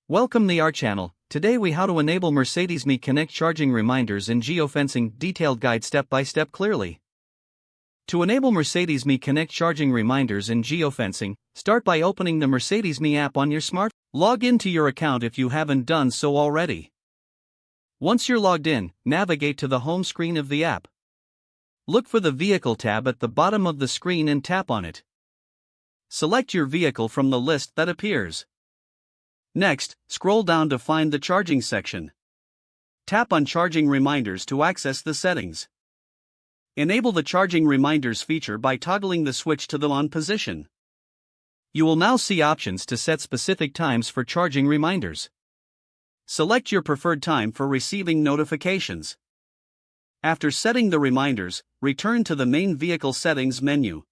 Welcome to our channel. Today we how to enable Mercedes Me Connect charging reminders in geofencing, detailed guide step by step clearly. To enable Mercedes Me Connect charging reminders in geofencing, start by opening the Mercedes Me app on your smartphone. Log into your account if you haven't done so already. Once you're logged in, navigate to the home screen of the app. Look for the Vehicle tab at the bottom of the screen and tap on it. Select your vehicle from the list that appears. Next, scroll down to find the charging section. Tap on Charging Reminders to access the settings. Enable the Charging Reminders feature by toggling the switch to the on position. You will now see options to set specific times for charging reminders. Select your preferred time for receiving notifications. After setting the reminders, return to the main vehicle settings menu.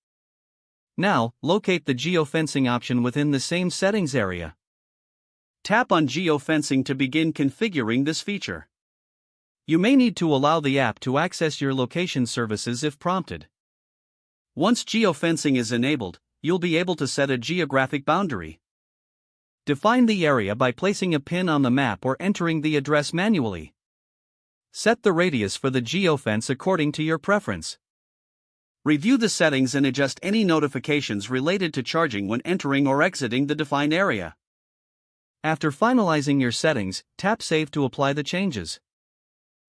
Now, locate the geofencing option within the same settings area. Tap on Geofencing to begin configuring this feature. You may need to allow the app to access your location services if prompted. Once geofencing is enabled, you'll be able to set a geographic boundary. Define the area by placing a pin on the map or entering the address manually. Set the radius for the geofence according to your preference. Review the settings and adjust any notifications related to charging when entering or exiting the defined area. After finalizing your settings, tap Save to apply the changes.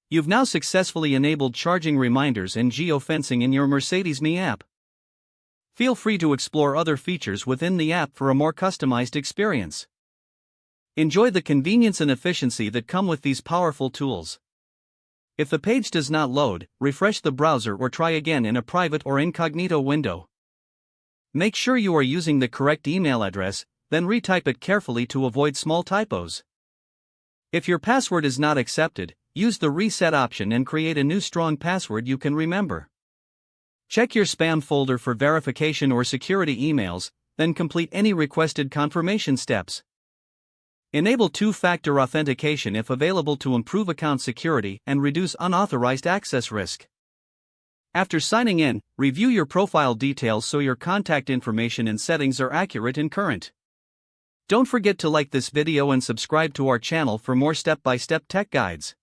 You've now successfully enabled charging reminders and geofencing in your Mercedes Me app. Feel free to explore other features within the app for a more customized experience. Enjoy the convenience and efficiency that come with these powerful tools. If the page does not load, refresh the browser or try again in a private or incognito window. Make sure you are using the correct email address, then retype it carefully to avoid small typos. If your password is not accepted, use the reset option and create a new strong password you can remember. Check your spam folder for verification or security emails, then complete any requested confirmation steps. Enable two-factor authentication if available to improve account security and reduce unauthorized access risk. After signing in, review your profile details so your contact information and settings are accurate and current. Don't forget to like this video and subscribe to our channel for more step-by-step tech guides.